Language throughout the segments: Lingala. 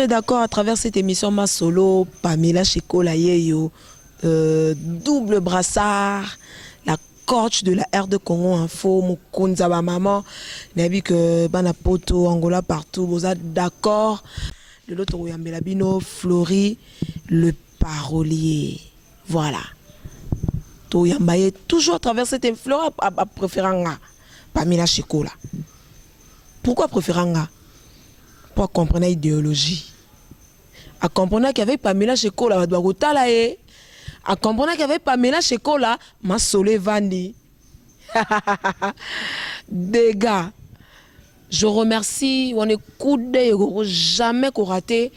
est d'accord à travers cette émission Ma Solo, Pamela Shikola Yeyo, double brassard, la coach de la R de Congo Info, Mukunza ba maman, nabi que bana poto Angola partout, vous êtes d'accord. De l'autre Yambela Bino, Flori, le parolier. Voilà. To Yambaye toujours à travers cette influence à préféranga Pamela Shikola. Pourquoi préféranga? Pour comprendre l'idéologie. À comprendre qu'avec Pamela Shikola, à comprendre qu'avec Pamela Shikola, ma solé vandi. Dégâts. Je remercie, on écoute jamais qu'on raté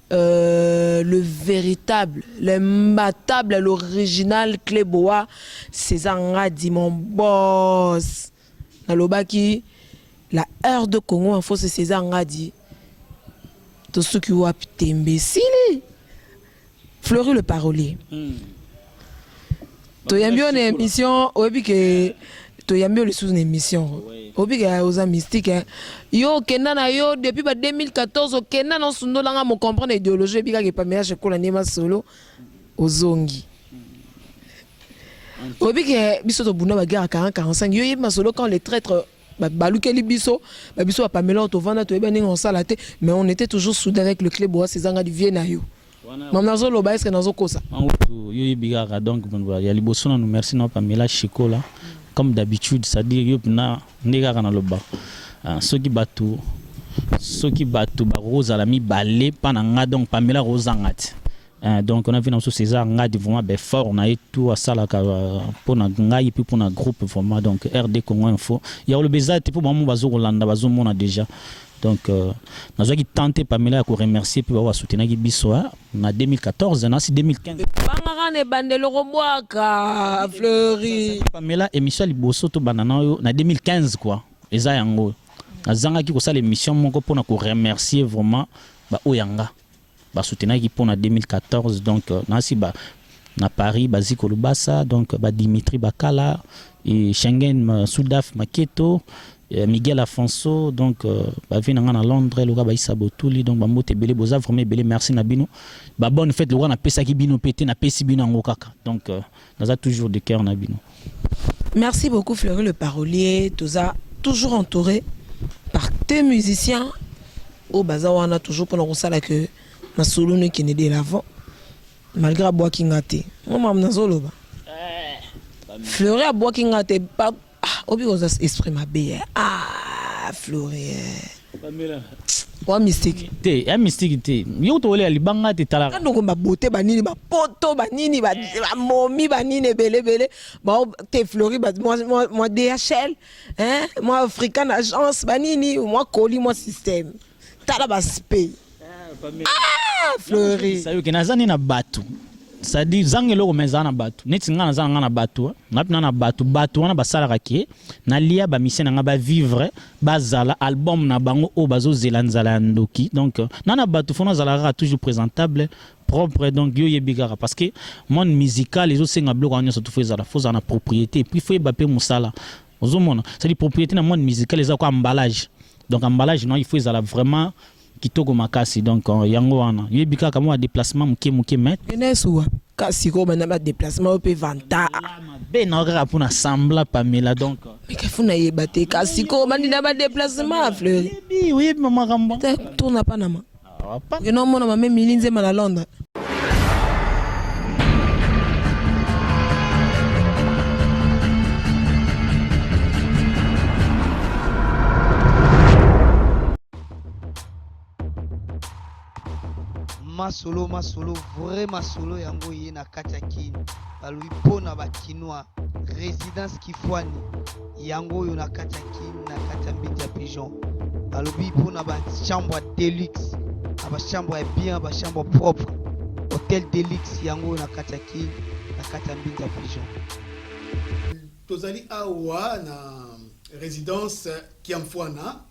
le véritable, l'imbattable, l'original Cléboa, César Ngadi, mon boss. Nalobaki, la heure de Congo Info, c'est César Ngadi. Tout ce qui ont été imbécile. Fleury le parolier. Tu as bien une émission, tu as bien une émission. Obi que aux mystiques yo kenana yo depuis 2014 kenana sundo langa mo comprendre idéologie bika ke Pamela Shikola nema solo ozongi. Obi que biso to buna ba guerre 40-45 yo yeba solo quand les traîtres balukeli biso biso Pamela to vanda to yeba ninga on salate mais on était toujours soudés avec le Cléboa ces anga du Viena yo. Mamna zolo ba est-ce que nazo kosa. Yo yebika donc ya liboso na nous merci na Pamela Shikola. Comme d'habitude, c'est-à-dire que nous avons ceux qui battent, Rose a mis balé pendant donc Pamela Rose donc on a vu dans ce César Ngadi vraiment fort, on a eu tout à ça pour et puis pour un groupe vraiment donc RD Congo Info. Il y a le bizarre pour moi bazo Rolanda bazo mona déjà. Donc nous avons tenté Pamela pour remercier puis avoir soutenu Biso en 2014 en 2015. Fleury. Pamela émission liboso to banana en 2015 quoi. Eza yango. Azanga ki ko ça l'émission moko pour nous remercier vraiment ba oyanga. Ba soutenu qui pour en 2014 donc nasi ba na Paris Baziko Lubasa donc ba Dimitri Bakala et Schengen Soudaf Maketo. Miguel Afonso donc vient à Londres le gars Isabotuli donc mbote belé boza vraiment belé merci Nabino ba bonne fête le gars na pesa ki bino pété na pesi bino ngokaka donc nous a toujours de cœur Nabino. Merci beaucoup Fleury le parolier toujours entouré par tes musiciens au bazar on a toujours pour nous ça là que na solo qui n'est de l'avant malgré bois qui ngate moi na solo ba Fleury a bois qui ngate pas obi oza esprit mabe Fleury Pamela wa mystique te yo to le libanga te tala quand on ba beauté ba nini ba poto ba nini ba momi ba nini belé ba te Fleury ba moi DHL hein moi African agence ba nini moi colis moi système tala ba spé Fleury ça yo ke nazani na batu ça dit zangelo mezana batu neti ngana zanga na batu na batu wana basala raki na lia ba mission nga ba vivre bazala album na bango o bazo zelanzala ndoki donc na batu fona zala toujours présentable propre donc yo yebigara parce que monde musical les autres senga bloc on surtout faisala faut en propriété puis faut baper musala ozomona c'est dit propriété na monde musical les quoi emballage donc emballage non il faut zala vraiment kitoko makasi donc yango wana yebika kama wa déplacement muke met enesuwa kasi ko bana ba déplacement pe vanta be na ora pour assembler Pamela donc mais que funa yebate kasi ko bani na ba déplacement Fleury oui maman Ramba tourna pas na ma you know mona ma même milinze ma na Londres. Masolo vraiment solo yango ye na kati ya kini balui pona ba kinois résidence Kifwani yango yo na kati ya kini na kati ya mbiti ya pigeon balobi pona ba chambre deluxe ba chambre bien ba chambre propre hôtel deluxe yango na kati ya kini na kati ya mbiti ya pigeon tozali awa na résidence Kiamfwana.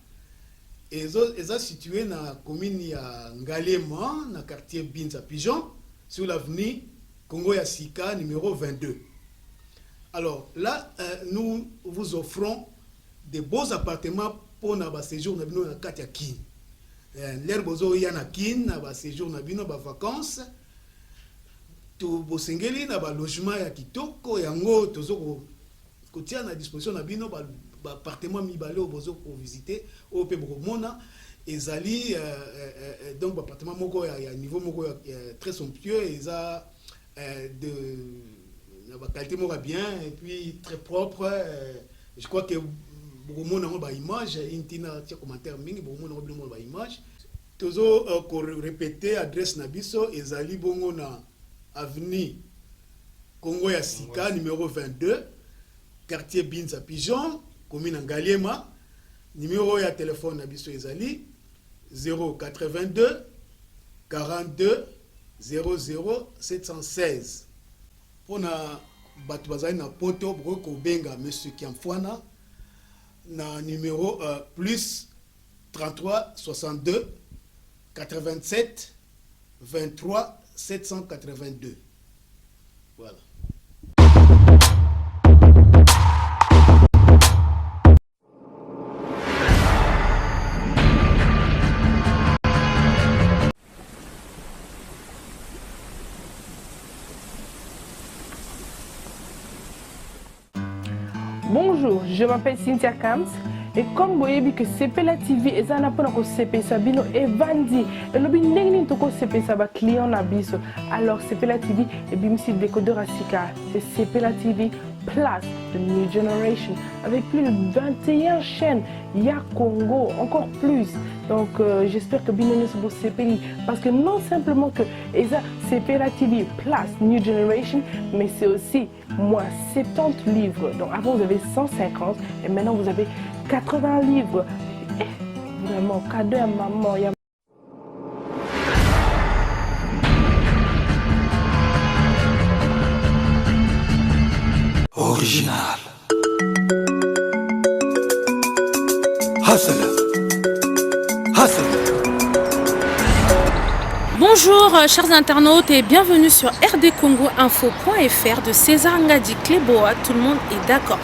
Ils sont situés dans la commune de Ngalema, dans le quartier Binza Pigeon, sur l'avenue Congo Yassika, numéro 22. Alors là, nous vous offrons des beaux appartements pour notre séjour dans le Katiaki. l'air bozo ya na kin na ba séjour na bino ba vacances to bosengeli na ba logement ya kitoko yango tozo ko tia na disposition na bino ba appartement mibale o bozo ko visiter o pe mona ezali donc ba appartement moko ya niveau moko très somptueux eza de la qualité moko bien et puis très propre. Je crois que beaucoup de monde a une image, intina tia commentaire mingi beaucoup de monde a une image. Tozo ko répéter adresse na biso ezali bongo na avenue Congo ya Sika numéro 22 quartier Binza Pigeon commune Ngaliema. Numéro ya téléphone na biso ezali 082 42 00 716. Pour na batu bazali na poto boko benga monsieur Kiamfwana na numéro plus 33 62 87 23 782. Voilà. Bonjour, je m'appelle Cynthia Kams et comme vous voyez que CPLA TV est un appel à CP Sabino et Vandi et le binengni toko CP Saba client na biso. Alors CPLA TV et bimsi décodeur Asika, c'est CPLA TV Plus de New Generation avec plus de 21 chaînes. Il y a Congo, encore plus. Donc j'espère que binengni sont CPLA parce que non simplement que CPLA TV Plus New Generation, mais c'est aussi moins 70 livres. Donc avant vous avez 150 et maintenant vous avez 80 livres. Vraiment, cadeau à maman. Original. Hustle. Bonjour chers internautes et bienvenue sur rdcongoinfo.fr de César Ngadi Cléboa, tout le monde est d'accord.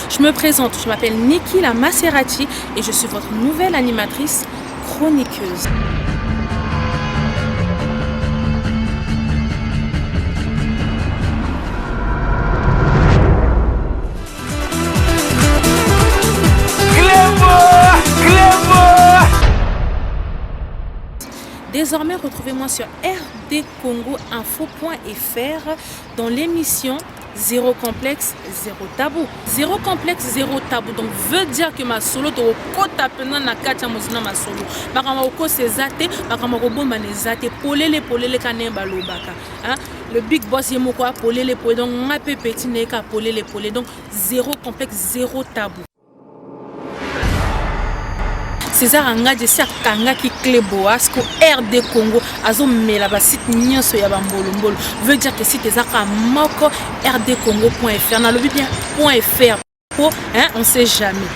Je me présente, je m'appelle Niki la Maserati et je suis votre nouvelle animatrice chroniqueuse. Désormais, retrouvez-moi sur rdcongoinfo.fr dans l'émission Zéro complexe, zéro tabou. Zéro complexe, zéro tabou. Donc, veut dire que ma solo, tu as na kacha mozina ma solo. Makamako se zate, makamako bomba ne zate, polele kanemba lobaka. Le big boss yemo quoi, polele. Donc, ma petit neka polele. Donc, zéro complexe, zéro tabou. César Ngadi si akangaki Cléboa ko RD Congo azomela ba site nyonso ya bambolo veut dire que si tezaka moko rdcongo.fr na lobi bien .fr pour on sait jamais.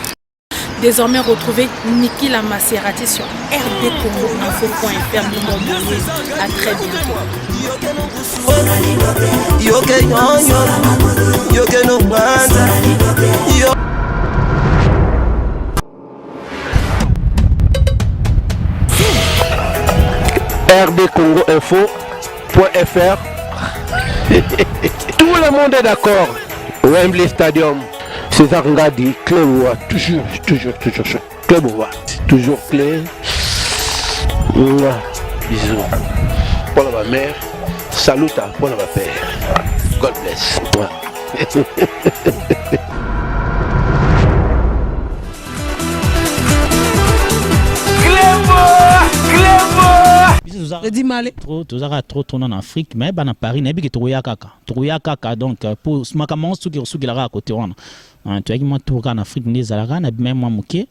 Désormais retrouvez Niki la Maserati sur rdcongoinfo.fr. À très bientôt. rdcongoinfo.fr. Tout le monde est d'accord. Wembley Stadium, César Ngadi, Cléboa, toujours Cléboa, toujours clé. Bisous. Pour ma mère, salut à pour ma père. God bless. trop en Afrique mais en Paris n'a pas kaka donc pour ce macaron qui à côté on tu as qui moi tout en Afrique des Alara na même moi moké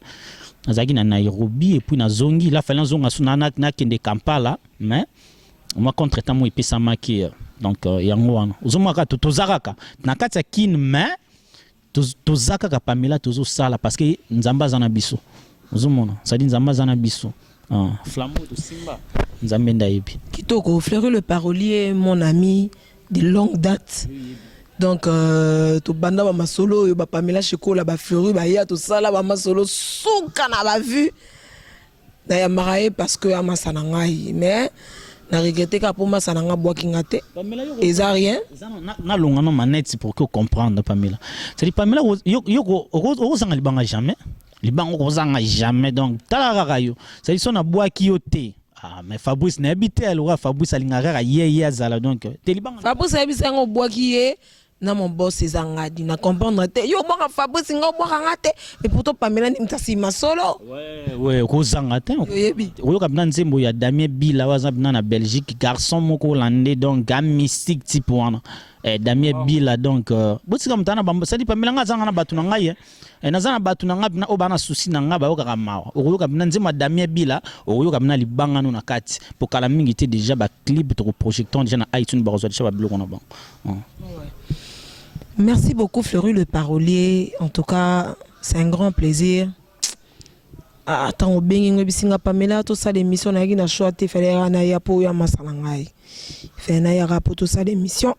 azaki na Nairobi et puis na zongi la fallait zonga sunana na kende Kampala mais moi contre temps moi epesa maki donc yango wana uzomaka tozaraka na kati ya kin mais tozaka ka Pamela tozo sala parce que nzamba zana biso uzomona ça dit nzamba zana biso Flambeau de Simba. Kitoko, Fleury le parolier, mon ami de longue date. Donc, to banda ba masolo, yo ba Pamela Cheko la ba Fleury ba ya to sala ba masolo souka na ba vu. na ya maraye parce que amasana ngai mais na regretter ka pour masana nga boaki ngate eza rien na longa no manette pour que comprendre Pamela c'est Pamela yo zanga libanga jamais libanga ko zanga jamais donc talaka yo c'est son na boaki yo te. Ah, mais Fabrice n'a habité à l'oura, Fabrice a l'ingara yé azala donc Fabrice a habité en boaki na mon boss c'est zangadi na comprendre te yo boka Fabrice nga boka ngate mais pourtant Pamela ni mtasi masolo ouais ko zangate yo kabna nzembo ya Damien Bila waza na Belgique garçon moko hollandais donc gam mystique type wana Damien Bila donc botika mtana bamba ça dit Pamela nga zanga na batu na ngai na zana batu na ngabi na obana souci na ngaba yoka kamawa oyoka bina nzema Damien Bila oyoka bina libanga no na kati pour kala mingi te déjà ba clip to projecteur déjà na iTunes ba rezo ba biloko na ba. Merci beaucoup Fleury le parolier. En tout cas, c'est un grand plaisir. Attends, au bengi bisinga Pamela tout ça l'émission na gina choate fallait na ya po ya masanangai. Fait na ya rapo tout ça l'émission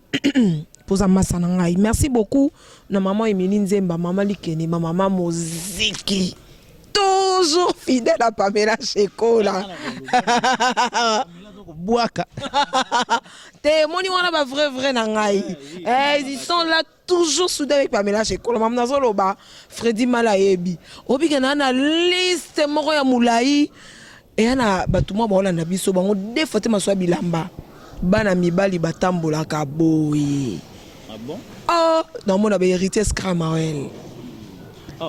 pour za masanangai. Merci beaucoup na maman Emeline Zemba, maman Likeni, maman Moziki. Toujours fidèle à Pamela Cheko là. Boaka. T'es moni wana ba vrai nangai. Ils sont là toujours soudés avec Pamela Cheko. Maman nazolo ba Freddy Malayebi. Obi kana na liste moko ya mulai. Et ana batuma ba Holanda biso bango defote maswa bilamba. Bana mibali batambola ka boy. Ah bon? Oh, dans mon héritier Scramawel.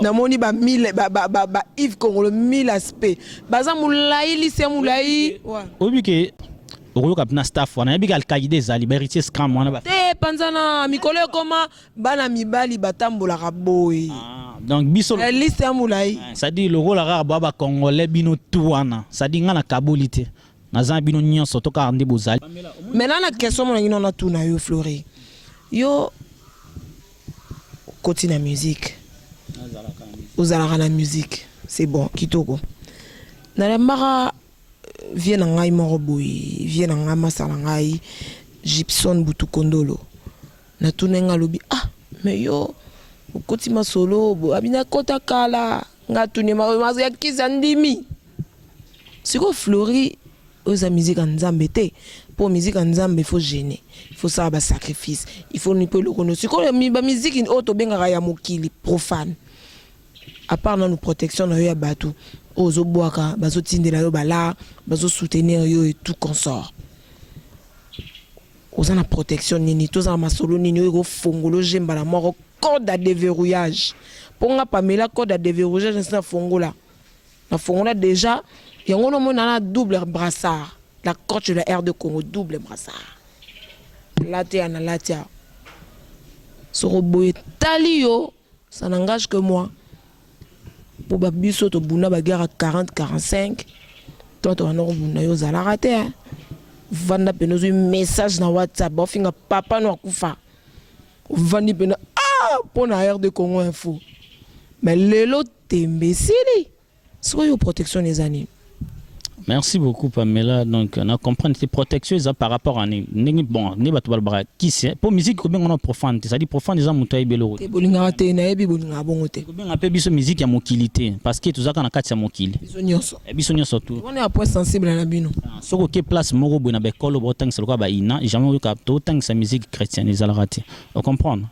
Namoni ba mille ba Yves Congo le 1000 aspects. Baza moulai lycée moulai. Obi ke oyo kapna staff wana yabi kal kaide zali héritier Scram wana ba. Te panzana mikolo koma bana mibali batambola ka boy. Donc biso lycée moulai. Ça dit le rôle ara ba congolais bino tuana. Ça dit ngana kabolité. Nazan bino nyonso to ka ande bozali. Maintenant la question mon ngino na tuna yo Fleury. Yo continue la musique. Aux alara la musique, c'est bon, kitoko. Na la mara vient en ngai moroboy, vient en ngai masala ngai Gibson butu kondolo. Na tunenga lobi mais yo kotima solo bo abina kota kala nga tunema mazo ya kizandimi. Siko Fleury aux musique en Nzambe te. Pour musique en Nzambe il faut gêner, il faut ça ba sacrifice, il faut ni peu le connaître. Siko la musique in auto benga ya mokili profane. À part dans nos protections dans ya bateau aux oboaka bazo tindela yo bala bazo soutenir yo et tout consort aux na protection nini tous en masolo nini yo fongolo jemba la mort code à déverrouillage pour nga Pamela code à déverrouillage na fongola déjà yango no mona na double brassard la coach de la R de Congo double brassard latia na latia soroboye talio ça n'engage que moi. Pour babiso to buna bagarre à 40-45 toi tu vas nous buna yo zala raté vanda penozo message na WhatsApp bofinga papa no akufa vandi pena pour na R de Congo info mais lelo tembesili so yo protection les années. Merci beaucoup Pamela. Donc on a compris tes protections par rapport à bon ne batu balbara qui c'est pour musique ko benga no profane ça dit profane za muto ayebelo te bolinga te na yebi bolinga bongote ko benga pe biso musique ya mokilité parce que tuzaka na kati ya mokili biso nyonso tout on est à point sensible na bino soko ke place moko bo na be kolo botang c'est quoi ba ina jamais ka to tang sa musique chrétienne ils allent rater on comprendre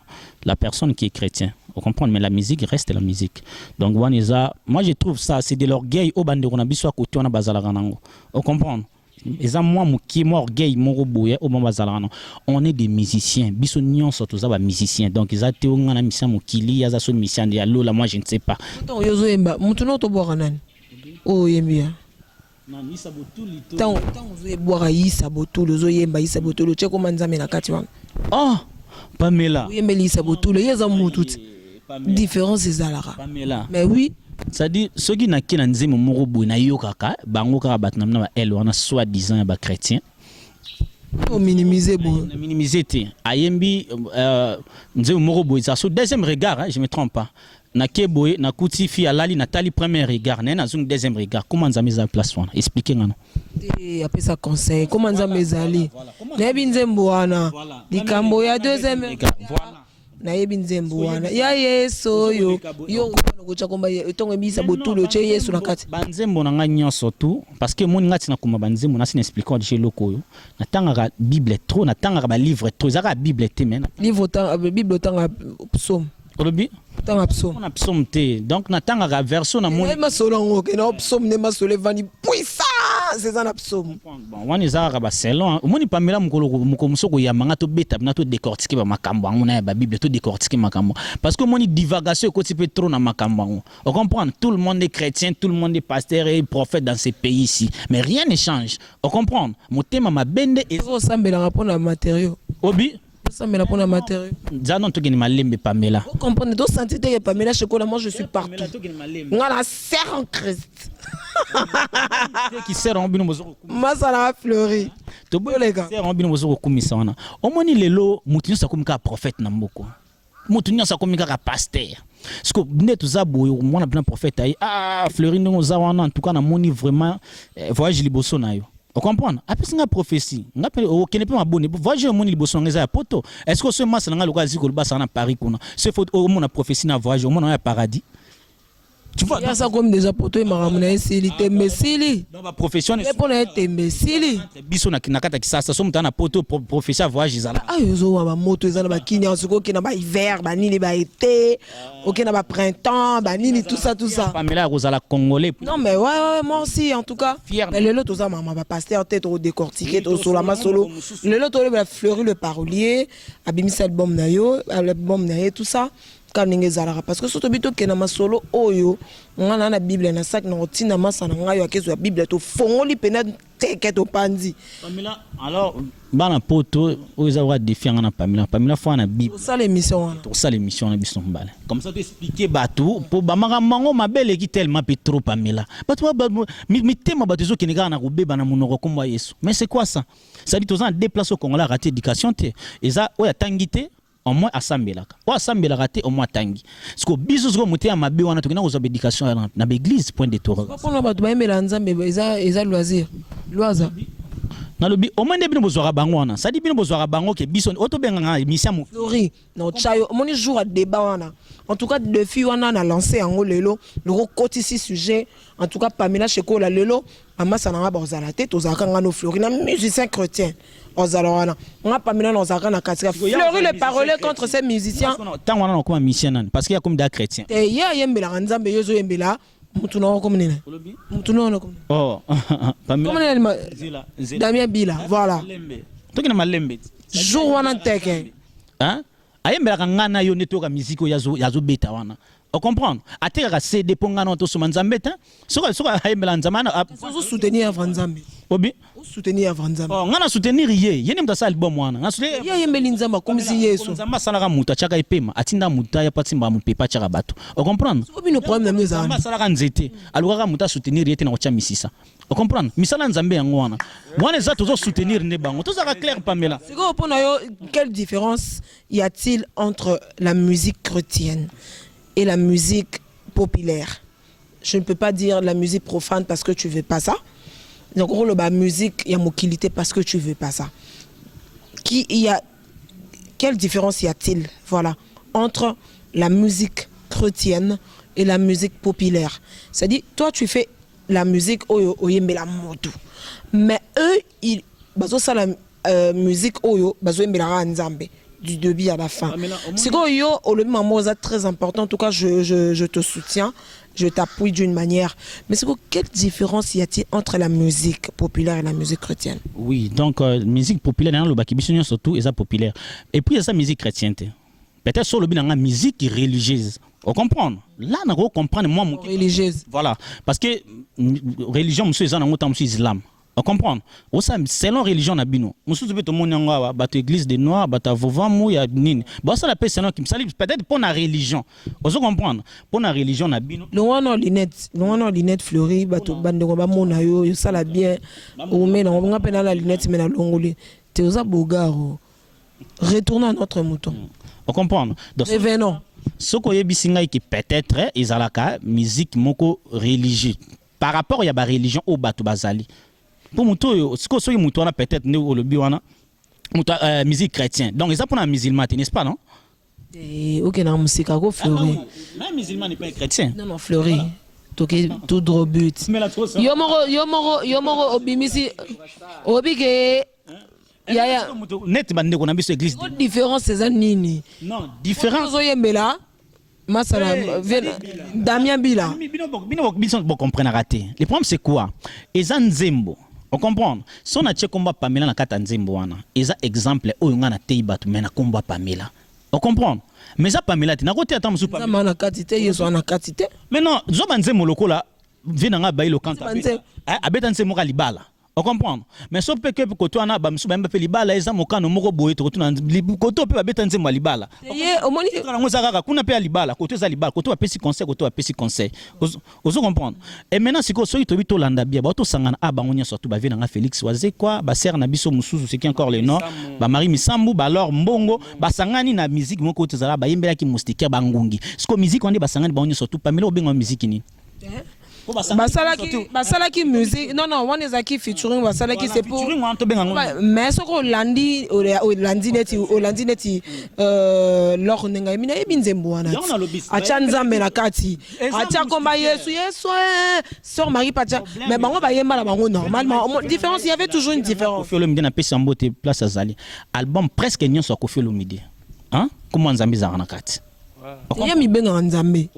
la personne qui est chrétien on comprend mais la musique reste la musique donc moi je trouve ça c'est de l'orgueil au bande on a biso côté on a bazala ranango on comprend et moi qui moi orgueil moko boye au bazala ranango on est des musiciens biso nyon surtout ça ba musiciens donc ils a te on a mission mokili ya za so mission de lola moi je ne sais pas to yozo emba mutu no to boka nani oh yembia non isa botuli to tant zo boka isa botulu zo yemba isa botulu cheko manzame na kati wana Pamela yembeli isa botulu yeza mutu différence ezalara mais oui ça dit ceux qui na kina nzimo moko boy na yokaka bango kaka batna na ba elle wana soit disant ba chrétien on minimiser bon minimiser te ayembi nzimo moko boy ça sur deuxième regard je me trompe pas na keboy na kuti fi alali na tali premier regard na zung deuxième regard comment nzambe za place wana expliquer ngana après ça conseil comment nzambe zali nebi nzembo wana likambo ya deuxième regard na yebi nzembo wana ya yeso yo yo ngocha komba etongo bisa botulo che yesu na kati banzembo na nga nyonso tu parce que moni ngati na kuma banzembo na sin expliquer de loko yo na tanga bible trop na tanga ba livre trop zaka bible te men livre temps bible temps psaume olobi tanga psaume on a psaume te donc na tanga version na moni ma solo ngo ke na psaume ne ma solo vani puissant c'est ça na psaume bon wani zaka ba selon moni pamela mukomsoko ya manga to beta na to décortiquer ba makambo ngona ba bible to décortiquer makambo parce que moni divagation ko type trop na makambo on comprend tout le monde est chrétien tout le monde est pasteur et prophète dans ces pays ici mais rien ne change on comprend motema mabende et so sambela rapona matériaux obi sambela pona matériaux zano to geni malembe pamela vous comprenez do sentité ya pamela chocolat moi je suis partout ngala sert en Christ qui sert en bino bozo masala fleuri to bolega sert en bino bozo kumisa wana omoni lelo mutu nyonso akomika prophète na mboko mutu nyonso akomika ka pasteur parce que ndetu za boyo mwana bina prophète ai fleuri ndongo za wana en tout cas na moni vraiment voyage liboso na yo. On comprend? Après c'est une prophétie. On ne peut pas m'abonner. Voyez au monde liboso ngeza poto. Est-ce que ce masse nga loka ziko basa na Paris kuna? C'est faut au monde prophétie na voyage au monde na paradis. Tu vois? Il y a ça comme déjà poto maramuna esili temesili. Dans ma profession et pour na temesili. Biso na kata kisasa so mutana poto professeur voyage izala. Yo wa moto ezala ba kinya siko kina ba hiver ba nini ba été. OK na ba printemps ba nini tout ça. Pamela Rosala congolais. Non mais ouais moi aussi en tout cas. Mais le lot ça maman va pasteur tête au décortiquer au solo ma solo. Le lot va fleurir le parolier, abimisa album na yo tout ça. Parce que surtout bito kena masolo oyo ngana na bible na sac na otina masa na ngayo akezo ya bible to fongoli pena teke to pandi Pamela alors bana poto oza wa défi ngana Pamela fa na bible ça l'émission pour ça l'émission na biso mbala comme ça tu expliquer batou pour bamaka mango mabele ki tellement pe trop Pamela batou mi tema batou zo kenega na robeba na munoko komba Yesu mais c'est quoi ça ça dit aux gens déplacer au Congo la raté éducation te eza oya tangité au moins asambelaka o asambelaka te au moins tangi parce que biso zo muté mabe wana to kina ko zo éducation na l'église point de tour pour na bato ba emela nzambe eza loisir na lobi au moins bino bozwaka bango wana ça dit bino bozwaka bango ke biso oto benga mission mo Flori no chayo moni jour à débat wana en tout cas de filles wana na lancé en lelo le côté si sujet en tout cas Pamela Chekola lelo mama sananga bozala te tozaka ngano Flori na musicien chrétien ozalwana nga Pamela nozaka na katika Flori le parole contre ces musiciens tant wana comme mission nan parce qu'il y a comme des chrétiens ya yembela nzambe yozo yembela mutu na comme nene mutu na comme oh Pamela Damien Bila voilà to kina malembe jour wana teke hein ayembela ngana yo netoka musique yazo beta wana on comprend ateka CD pongana to soma nzambe ta soka ayembela nzamana so soutenir avant nzambe obi soutenir avant nzambe oh ngana soutenir yene mta sa album wana ngana soutenir yembeli nzamba comme si Yesu nzamba salaka muta chaka ipema atinda muta ya patimba mupepa chaka bato on comprend so bino problème na meza nzamba salaka nzete alukaka muta soutenir yete na kocha misisa on comprend misala nzambe yango wana za tozo soutenir ne bango to zaka clair Pamela c'est quoi pour yo quelle différence y a-t-il entre la musique chrétienne et la musique populaire? Je ne peux pas dire la musique profane parce que tu veux pas ça. Donc la musique il y a mokilité parce que tu veux pas ça. Quelle différence y a-t-il voilà entre la musique chrétienne et la musique populaire? C'est-à-dire toi tu fais la musique oyo oyembela moto. Mais eux ils bazo ça la musique oyo bazo yembela nzambe du début à la fin. C'est quoi yo le maman c'est très important en tout cas je te soutiens, je t'appuie d'une manière. Mais c'est quoi quelle différence y a-t-il entre la musique populaire et la musique chrétienne? Oui, donc musique populaire dans le bakibisonio surtout et ça populaire. Et puis il y a ça musique chrétienne. Peut-être sur le bien la musique religieuse. On comprend. Là on comprend moi religieuse. Voilà, parce que religion monsieur ça dans temps islam. On comprend. Osa selon religion na bino. Mususu beto monanga ba église de noir ba ta vovamu ya nini. Ba ça la paix selon qui me sali peut-être pour la religion. On se comprendre. Pour la religion na bino. Le wana lunette fleurie ba to bandeko ba mona yo ça la bien. O mena on ngapena la lunette mena longoli. Te osa bogaro. Retournons à notre mouton. On comprend. Donc revenons. Ce qu'on y bisinga qui peut-être ezalaka musique moko religieux. Par rapport ya ba religion au bato bazali. Pour muto ce que soy muto na peut-être ne au lobi wana muto musique chrétien donc ça pour un musulman n'est-ce pas non Ok, na musika ko Fleury. Même musulman n'est pas chrétien. Non, Fleury. Tout droit but. Yomoro obimisi obike yaya net bande ko na biso église. Différence c'est nini? Non, différence oyembela masala Damien Bila. Bino comprendre raté. Le problème c'est quoi? Eza nzembo. On comprend. Si on a tché combat Pamela na kata nzembo wana, eza exemple oyo nga na tei batu mena combat Pamela. On comprend. Mais ça Pamela ti na côté attendre sous Pamela. Ça na katité yeso na katité. Mais non, zo banzembo lokola vina nga bailo kanta. Abeta nzembo ka libala. On comprend. Mais so pe ke koto ana ba msu ba mpe libala eza mokano moko boye to koto na koto pe babeta nzembo libala. Ye omoni kana ngoza kaka kuna pe libala koto eza libala koto apesi conseil koto apesi conseil. Ozo comprendre. Et maintenant siko so itobi to landa bia ba to sangana abango nya surtout ba vina nga Félix waze quoi ba ser na biso mususu c'est qui encore les noms ba Marie Misambu ba alors mbongo ba sangani na musique moko to zala ba yembela ki moustique ba ngungi. Siko musique on dit ba sangani ba onyo surtout Pamela obenga musique ni. Basalaki musique non on est qui featuring basalaki c'est pour mais ce qu'on landi neti lor nenga mina ebinzembo wana acha nzambe na kati acha komba Yesu sort Marie Pacha mais bango ba yemba la bango normalement différence il y avait toujours une différence. Kofi Olomide na pesa mbote place azali album presque nyonso Kofi Olomide hein comment nzambe za na kati ya mibenga nzambe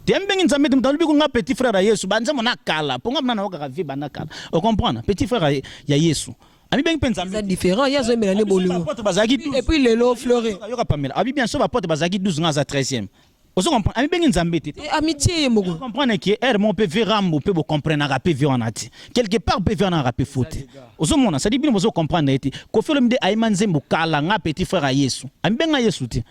Tembengi nzambe tumtalubi ko nga petit frère ya Yesu banza mona kala ponga mna na waka vie bana kala on comprend petit frère ya Yesu ami bengi penza c'est différent ya zo melane bolingo et puis lelo Fleury yoka Pamela abi bien sûr ba porte bazaki 12 nga za 13e ozo comprend ami bengi nzambe te amitié moko comprendre que er mon pe verambo pe bo comprendre rapé vionati quelque part pe viona rapé faute ozo mona ça dit bien ozo comprendre ete ko felo mide ayman zembo kala nga petit frère ya Yesu ami benga Yesu te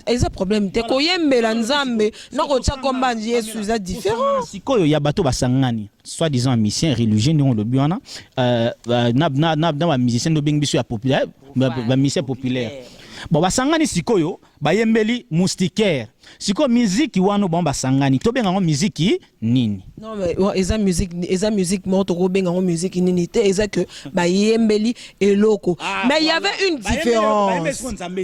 eza problème te koyembela nzambe noko tcha komba Yesu eza différent sikoyo ya bato basangani soit disant musicien religieux ndongo le biona na ba musicien do bengi biso ya populaire ba musicien populaire bon basangani sikoyo bayembeli moustiquaire siko musique wano bon basangani to benga ngo musique nini non mais eza musique mo to ko benga ngo musique nini te eza que bayembeli eloko mais il y avait une différence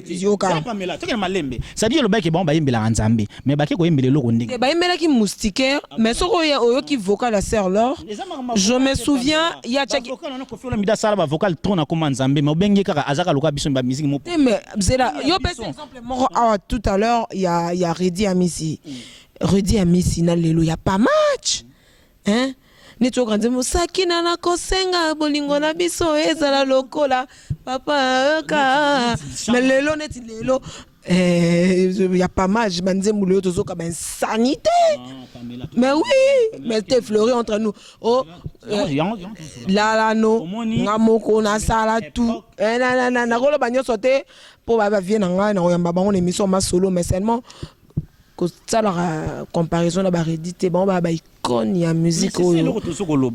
yoka Pamela to ke malembe ça dit le bac bon bayembela nzambe mais baki ko yembela eloko ndenge bayembela ki moustiquaire mais soko ya oyo ki vocal la sœur Laure je me souviens il y a check vocal on ko fela mida sala ba vocal trop na koma nzambe mais bengi kaka azaka loka biso ba musique mo mais zela yo par exemple tout à l'heure il y a Redi Amisi. Redi Amisi na lelo ya pas match. Hein? Neto grande musakina na kosenga bolingo na biso ezala lokola papa ka. Mais lelo neti lelo y a pas match banzembo lelo tozoka ba insanité. Mais oui, mais t'es Fleury entre nous. Oh la no ngamoko na sala tout. Na rolo banyo sauter pour ba vienne nga na yamba bango émission ma solo mais seulement que ça la comparaison na ba rédité bon ba icône ya musique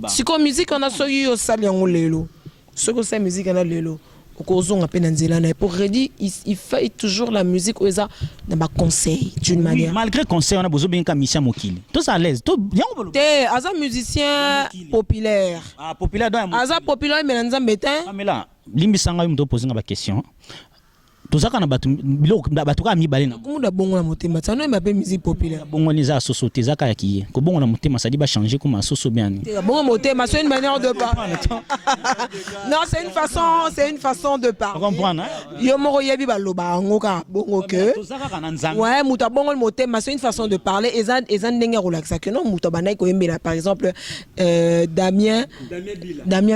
si comme musique on a soyi yo sali yango lelo ce que c'est musique na lelo okozonga pe na nzela na pour Redi il fait toujours la musique oza na ba conseil d'une manière malgré conseil on a besoin bien ka mission mokili tout ça à l'aise tout yango te aza musicien populaire populaire dans aza populaire mais nzambe te Pamela limbisanga yo mto poser ba question tozaka na batu biloko batu ka mibale na kumunda bongo na motema ça no mbape musique populaire bongo ni za société zaka ya kiye ko bongo na motema ça dit ba changer comme soso bien bongo motema c'est une manière de parler non c'est une façon de parler comprendre yo moko yebi baloba ngoka bongo que ouais muta bongo le motema c'est une façon de parler ezan ndenge relaxa que non muta banai ko yembela par exemple Damien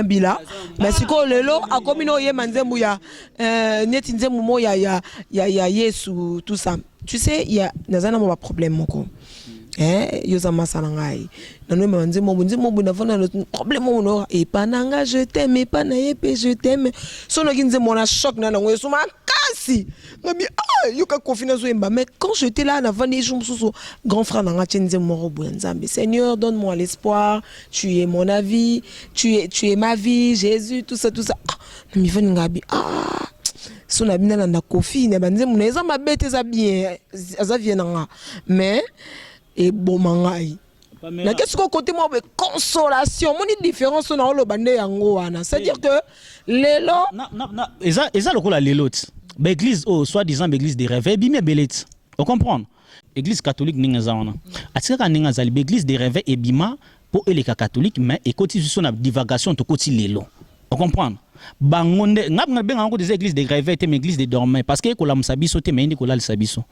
Bila mais siko lelo akomino yema nzembu ya neti nzembu il y a Yesu tout ça tu sais il y a nazana mo problème moko yozama sanangai nanu manzi mo na fona le problème mo et pananga je t'aime et panaye pe je t'aime sono kinze mo na choc na ngo yesuma kasi ngabi yoka confiner zo emba mais quand j'étais là na vani jour mususu grand frère nanga tyenze mo robo nzambe Seigneur donne-moi l'espoir tu es mon avis tu es ma vie Jésus tout ça mi vani ngabi son abina na kofi na banze mu neza mabete za bien za vienanga mais et bon mangai na qu'est-ce qu'on côté moi consolation mon différence na lo bande yango wana c'est à dire que lelo eza lokola lelo l'église soi-disant l'église des rêves bien belét on comprendre église catholique ninga zawana atika ninga zali l'église des rêves et bima pour les catholiques mais et continuation na divagation to koti lelo on comprendre bangonde ngap benga ngo des églises des rêves et église des dormants parce que ko la musabiso te mais ndi ko la sabiso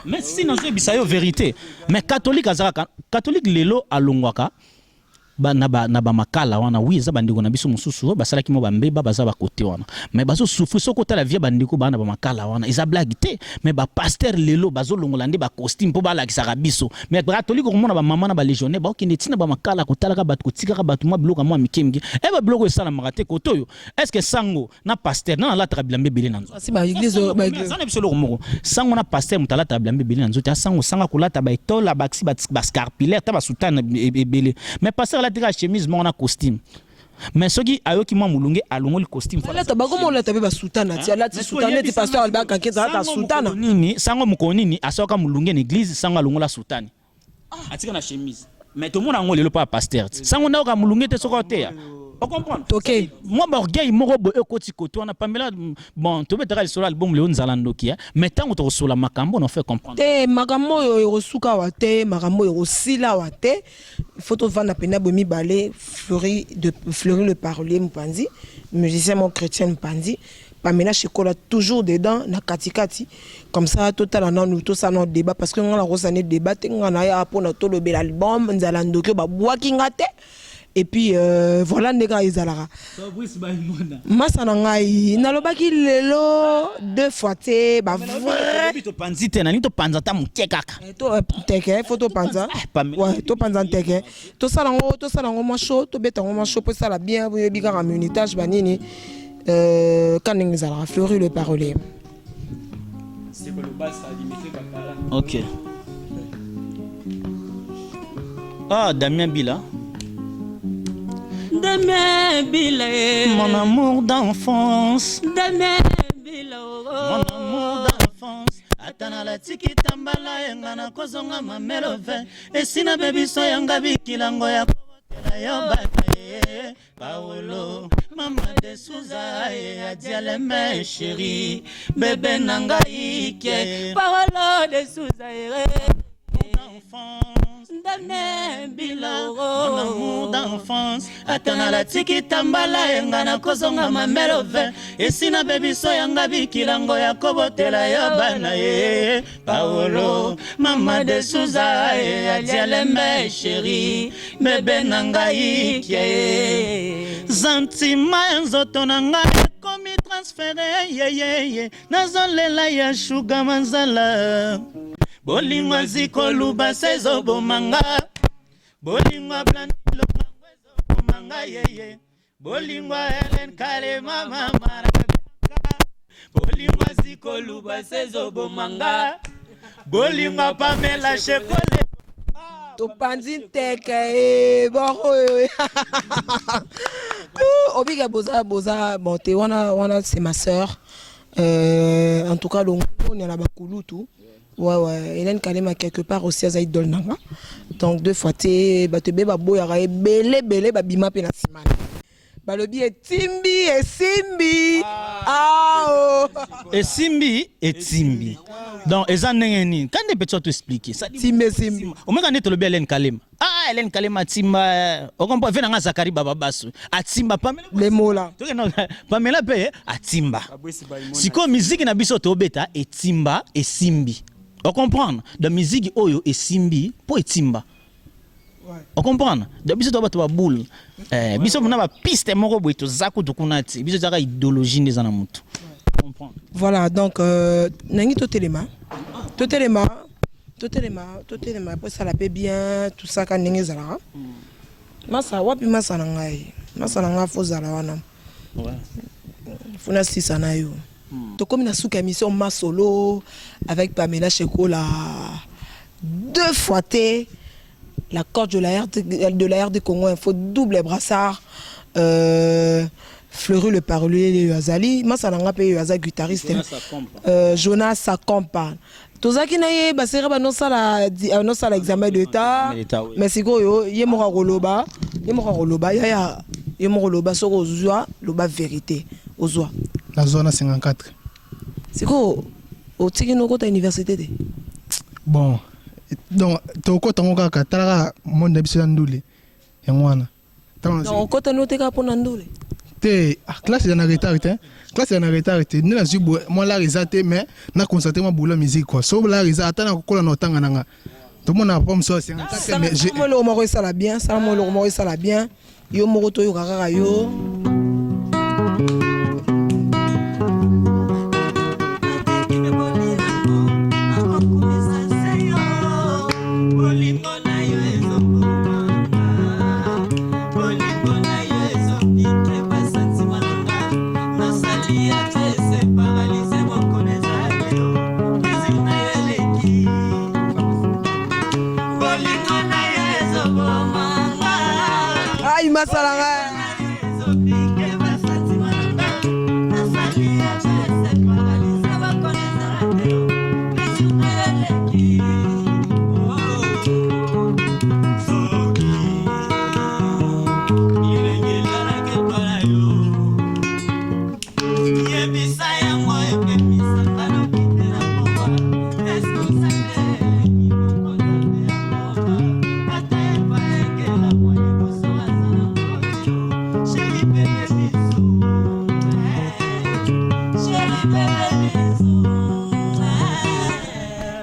mais si non c'est bisayo vérité mais catholique azaka catholique lelo alongwaka na ba makala wana oui za bandiko na biso mususu basala ki mo bambeba baza ba côté wana mais bazo souffrir so kota la vie bandiko bana ba makala wana isa blague te mais ba pasteur lelo bazo longola ndi ba costume po bala kisaka biso mais catholique ko mona ba mama na ba légionnaire ba okende tina ba makala kotala ka bat kotika ka bat mo bloka mo mikemgi e ba bloka esala makate kotoyo est-ce que sango na pasteur na la trabilambe belé nanzo si ba église ba église sana biso lo moko sango na pasteur mutala trabilambe belé nanzo ta sango sanga kolata ba etola ba scarpilaire ta ba soutane belé mais pasteur tika chemise mona costume mais soki ayoki mwa mulunge alongoli costume fala tabako mo la tabe ba soutane ti ala ti soutane ti pasteur alba kanke za ta soutane nini sango mukonini asoka mulunge na église sango alongola soutane atika na chemise mais tout monde ngolelo pa pasteur sango na ka mulunge te soko te on comprend OK moi orgueil moko bo ekoti koto na pamela bon to betaka sur album Léon Zalandoki mais tant to sur la makambo on fait comprendre te makambo yo suka wa te makambo yo sila wa te photo vana pena bomi balé fleurir le parolier Mpanzi musicien mon chrétien Mpanzi Pamela Chikola toujours dedans na katikati comme ça total non tout ça non débat parce que on a rosane débat on a ya pour to le bel album Zalandoki ba boaki ngate et puis voilà ndeka izalara masa na ngai nalobaki lelo deux fois te ba vrai to panzi te na ni to panza ta muke kaka to teke photo panza ouais to panza teke to sala ngo ma show to beta ngo ma show pour ça la bien bika communitage banini kaninga izalara fleurir le parolier c'est que le bas ça limité kakala OK ah Damien Bila Damien Bila mon amour d'enfance Damien Bila mon amour d'enfance atana la tiki tambala yanga na kozonga mamelo ve esina bebiso yanga bikilango ya kobotela yo bana Paolo mama de Souza ya diale me chérie bébé nanga ike Paolo de Souza mon enfance Damien Bila mon amour d'enfance atana la tiki tambala yanga na kozonga mamelo ve esina bebiso yanga bikilango ya kobotela yo bana Paolo mama de Souza ya diale me chérie bébé nanga ike Zantima nzoto nanga komi transféré nazolela ya shuga manzala bolingwa zikoluba sezo bomanga bolingwa blandilo mangwezo bomanga bolingwa Helen Kalema mama bolingwa zikoluba sezo bomanga bolingwa Pamela Chekole to panzi teke boro obiga boza bon te wana c'est ma sœur en tout cas donc on est là bakulutu ouais Hélène Kalema quelque part aussi à idole nanga donc deux fois te batebe ba boyara belé ba bima pe na simana balobi esimbi etimbi donc eza ndenge nini quand peut-tu t'expliquer ça simbi omeka nete lobi Hélène Kalema Hélène Kalema timba okompa vena nga Zakari baba baso atimba Pamela les mots là Pamela pe atimba siko musique na biso to beta etimba esimbi on comprendre de musique oyo esimbi po etimba on comprendre de biso to bato ba boule biso na ba piste moko boito zaku tukunati biso zaka idéologie ndeza na mutu comprendre voilà donc nangi to telema pour ça la paix bien tout ça quand ningi zala masa wapi masa na ngai fo zala wana ouais funa sisa na yo to comme na souka émission Masolo avec Pamela Chikola deux fois te la corde de la RD Congo Info double brassard Fleury le parolier Yazali masa na nga pe Yaza guitariste Jonas Sakompa tozaki na ye basera ba non sala examen d'état mais sikoyo ye moko roloba ya ye moko loba soko ozwa loba vérité ozwa la zone 54 C'est quoi au Tigino à l'université? Bon, donc, tu as côté kaka monde de Ndouli. Donc, côté nous t'es pour Ndouli. Classe est en retard, classe est en retard. Nous la jubo, moi la risate, mais na constaté moi boulot musique quoi. Sauf la risate, na kola no tanga nanga. Tout le monde a pas me sortir. Mais j'ai. Moi le moro ça la bien, ça moi le moro ça la bien. Yo moro to yo kaka yo. Aïe masalanga.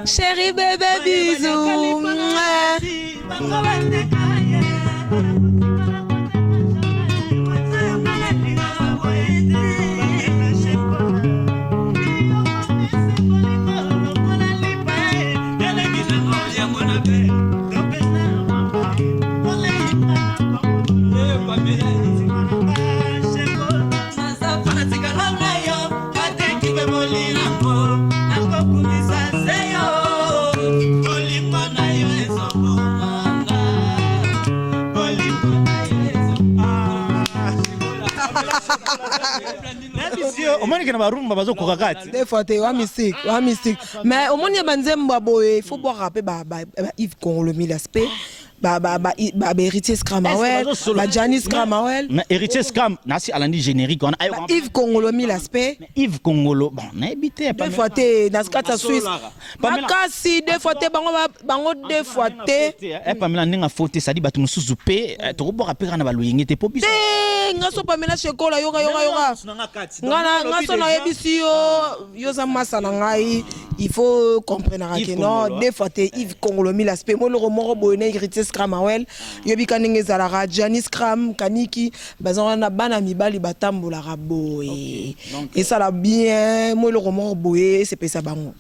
Chérie bébé bisous. Des fois, tu es mystique. Mais au moins, il y a il faut boire rapper Yves Congolo Milaspé. Héritier Scramawel, Janice Scramawel. Héritier Scram, nasi alandi générique. Yves Congolo Milaspé. Yves Congolo, bon, on a habité. Des fois, tu es dans ce cas de Suisse. Makasi, des fois, tu es bango, des fois, tu es. Pamela n'a faute, ça dit, bah, tu me sous-zoupé, tu vas boire rapper, on va lui y pas obligé. Ngaso Pamela Chekola, yoga. Ngaso na ebisi yo za masa na ngai, il faut comprendre que non, des fois, tu es Yves Congolo Milaspé. Moi, le remoro boné, Héritier Scramawel, yobi kanenge zalara Janice Scram kaniki bazana bana mibali batambola raboy et ça la bien moi le roman boye c'est pas ça bango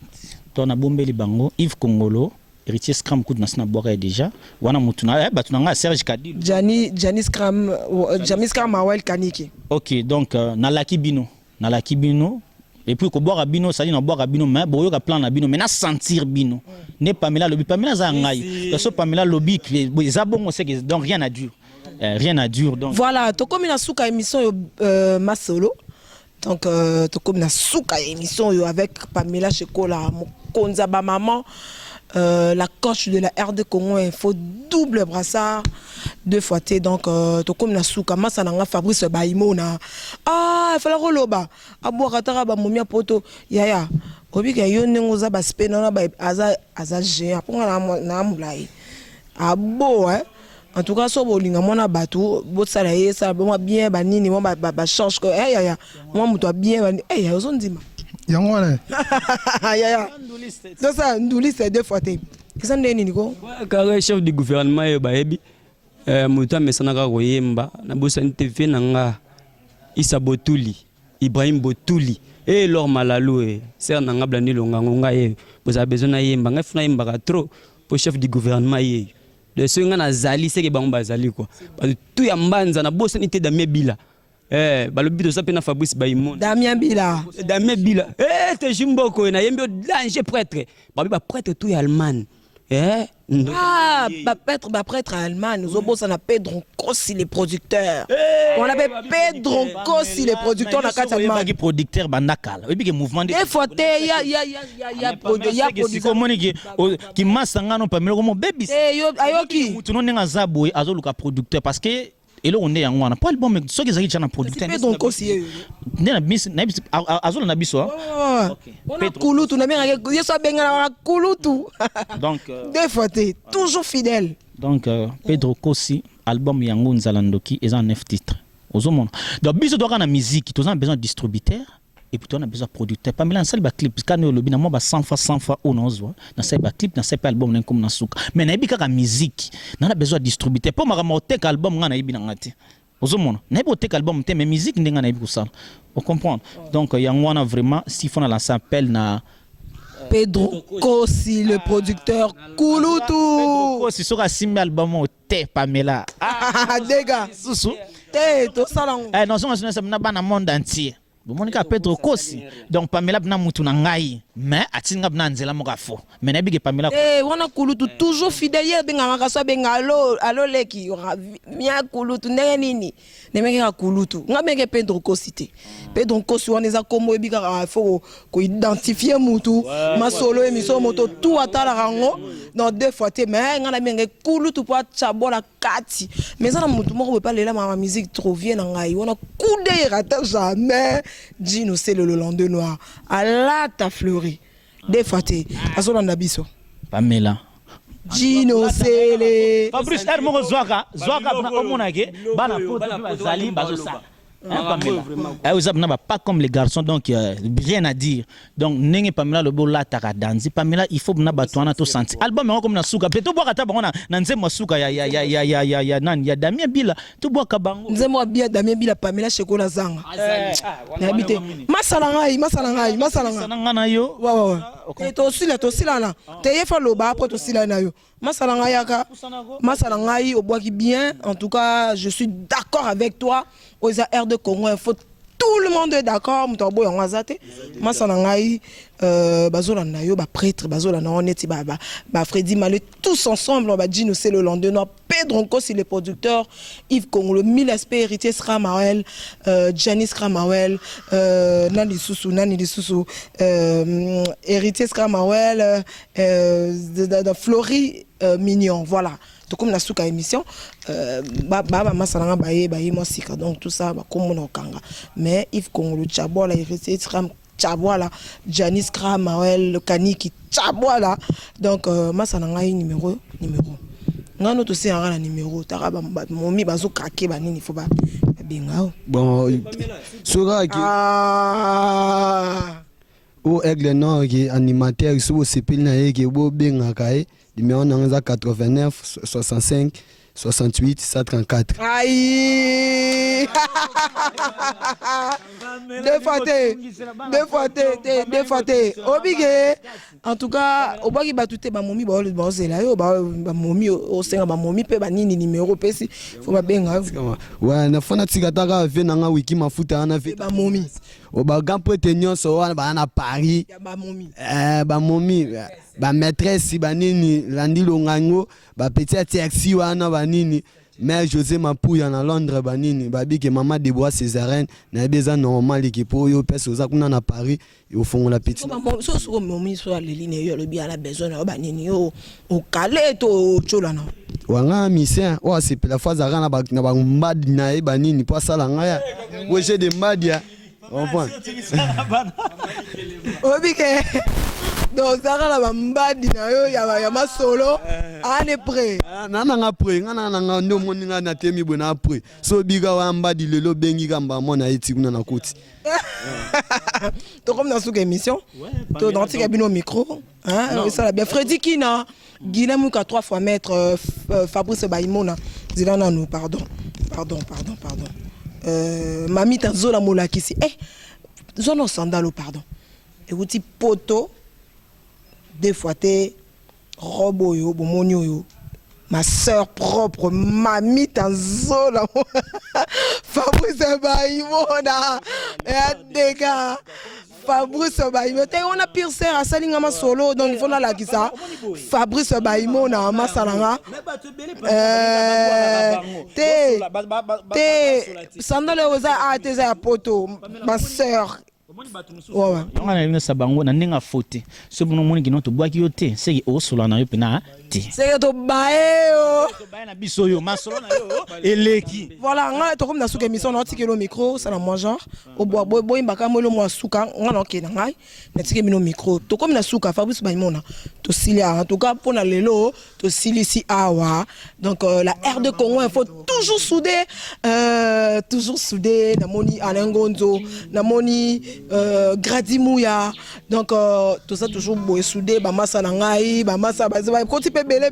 ton a bombeli bango Yves Congolo Héritier Scram coup na boire déjà wana mutuna batunanga Serge Kadi Janice Scramawel kaniki. OK donc na lakibino et puis ko boire bino ça dit na boire bino mais boyo ka plan na bino mais na sentir bino ne Pamela lobi Pamela za ngai to so Pamela lobi za bongo c'est que donc rien à dur donc voilà to comme na souka émission masolo donc to comme na souka émission avec Pamela Chekola mokonza ba maman la coach de la RD Congo Info double brassard 2 fois T donc to comme na souka masa na Fabrice Baimona il fallait roloba abo katara ba momia poto yaya obika yo nengo za ba spena na ba aza géant pour na mulai abo en tout cas so bolinga mona batu bosala yesa bon bien ba nini mo ba change ko yaya moi muto bien yaya ozondima Yangwana. Yaya. C'est ça, Ndouli c'est 2 fois T. Qu'est-ce que nini ko? Kaka chef du gouvernement yo baebi muta mesanaka koyemba na bosante fe nanga Issa Botuli, Ibrahim Botuli et Laure Malalou ser nanga blandi longangonga vous avez besoin na yemba ngafuna yemba trop pour chef du gouvernement ye. De ce nga na zali c'est que bango zali quoi. Tout ya mbanza na bosante da mebila. Balobi to sapena Fabrice Baimon Damien Bila te jimboko na yembi danger prêtre ba prêtre tout allemand prêtre allemand nous obos na Pedro Cossi les producteurs on appelle Pedro Cossi les producteurs na kata allemand qui producteur bandakala oui que mouvement des fois ya producteur qui masanga no Pamela comme baby ayoki mutu no nenga zabwe azoluka producteur parce que eloko nde yango wana po album soki ezalaki tya na producteur Pedro Nkosi nde azola na biso on kulutu na bengaka yeso abengana kulutu donc deux fois toujours fidèle. Donc Pedro Nkosi album yango nzala ndoki eza 9 titres ozomona donc biso toka na musique toza na besoin de distributeur et puis on a besoin de producteur pamela nsali ba clip quand le lobby na mo ba 100 fois on ozwa na sai ba clip na sai pa album na comme na suka mais na yebi kaka musique na besoin de distributeur pour mara motek album nga na yebi na ngati ozomona na yebi otek album te mais musique ndenga na yebi ko sala on comprend donc yango wana vraiment si faut na lancer appel na Pedro Nkosi le producteur kulutu Pedro Nkosi soka simba album o te pamela dega susu te to salango non songa na bana monde entier Monica Pedro Nkosi donc Pamela bna mutu na ngai mais atinga bna nzela mokafo mais na bige Pamela wana kulutu toujours fidèle benga ngaka so benga allo leki mia kulutu ndenge nini nemenge ka kulutu ngamenge Pedro Nkosi te Pedro Nkosi wana eza kombo ebika faut ko identifier mutu masolo émission moto tout atala rango dans deux fois te mais ngana menge kulutu po chabola kati mais ça na mutu moko pas lela ma musique trop vient ngai wana kude rata jamais Gino c'est le lendemain noir à la ta fleuri des fois t'es à son biso Pamela Gino c'est le Fabrice Hermo Zwaka omonake bana poto bazali bazosa Pamela pas comme les garçons donc rien à dire donc nenge Pamela le beau la taka danzi Pamela il faut na batwana to senti album comme na suka peut to boka ta bana na nzemo suka ya nani ya Damien Bila to boka bango nzemo bia Damien Bila Pamela shekola zanga na habite masala ngai na yo wa to sila na te yefa loba après to sila na yo masala ngai yaka masala ngai obwaki bien en tout cas je suis d'accord avec toi aux airs de Congo il faut tout le monde est d'accord mutobo yango azate masala ngai bazola na yo ba prêtre bazola na oneti ba Freddy Malé tous ensemble on va dire nous c'est le lendemain Pedro Nkosi le producteur Yves Congo le mille aspects héritier Skramawel Janice Skramawel nani susu héritier Skramawel de Flori Mignon voilà tout comme la souka émission mama salanga baye mo sika donc tout ça ba comme on kanga mais Yves Congo le chabola héritier Tchaboala, Janice Kramawel, le Kaniki, Tchaboala. Donc, ma salanga numéro. Ngano to se ngana numéro. Taraba momi bazo krake banini faut ba bengao. Bon, sura qui o aigle nord qui animateur sous CP na yeke bo benga kai numéro nanga 89 65 68 134. Aïe. Deux fois. Obligé. En tout cas, au bas qui va tout ba momi ba c'est là yo ba momi au senga ba momi pe ba nini numéro pe si faut ba benga. Ouais, na fana tikataka ve nanga wiki mafuta na ve ba momi. O ba gampo tenyon so wana ba na Paris. Ba momi. Ba momi. Ba maîtresse ba nini landi longango ba petit taxi wana ba nini mère José Mapouya na Londres ba nini ba bi ke maman Debois Césarine na beza normal ki po yo pesa za kuna na Paris au fond la petite so momi so le ligne yo le bi ala besoin na ba nini yo o kale to chola na wanga mission o c'est la fois za na ba mbadi na e ba nini po sala ngaya wo j'ai des mbadia on point obike donc ça la bambadi na yo ya masolo ane prêt nana nga prêt nana ndo moninga na temi bona prêt so biga wa mbadi lelo bengi kamba mona eti kuna na koti to comme dans cette émission to dans tika bino micro hein ça la bien Freddy Kina Guilhem ka 3 fois maître Fabrice Baimona zilana nous pardon mami tanzola molakisi zono sandalo pardon et outil poto des fois t'es robo yo bomonio yo ma sœur propre mamie tanzola Fabrice Baimona et dega Fabrice Baimona on a pire sœur à salinga ma solo donc il faut la kisa Fabrice Baimona ma salanga te sandale oza a te za poto ma sœur Ouais. On a une sabango na ninga faute. Ce bon monde qui notre bois qui yote, c'est au solo na yo pena ti. C'est to bae To bae na biso yo, ma solo na yo eleki. Voilà, nga to comme na suka émission na tike le micro, ça na moi genre. Au bois boy mbaka mo le mo suka, nga na ke na ngai. Na tike mino micro. To comme na suka Fabrice Baimona. To silia en tout cas pour na lelo, to silisi awa. Donc la R de Congo, il faut toujours souder na moni Alengonzo, na moni Gradimouya. Donc tout ça toujours boy soudé, ba massa na ngai, ba massa ba côté pe belé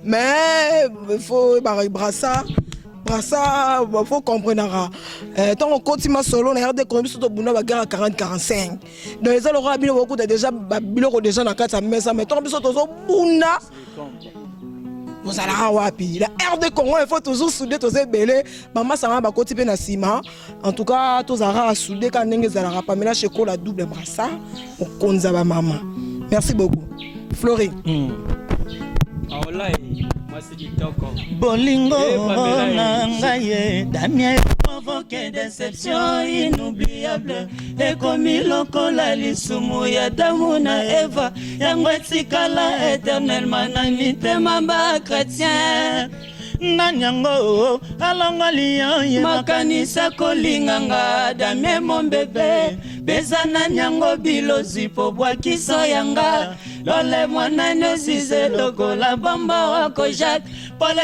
mais il faut brassard, faut comprendre. Tant on continue solo, on a des commis sur le à 40-45. Donc les autres rabino beaucoup déjà biloko déjà na kata mesa, mais tant biso tozo buna. Vous allez wapi. La R de Congo, il faut toujours souder tous ces belés. Maman ça va côté pe na ciment. En tout cas, tous ara souder quand ndenge zala pa mela cheko la double brassard. On konza ba maman. Merci beaucoup. Florine. Bolingo na ngai Damien provoqué déception inoubliable et comme lokola lisumu ya damu na Eva yango etikala éternellement na mitema ba chrétien nanyango alonga lion makanisa kolinganga Damien mon bébé beza nanyango bilozi po bwakiso yanga lole mwana ne zize lokola bamba wako Jacques Paul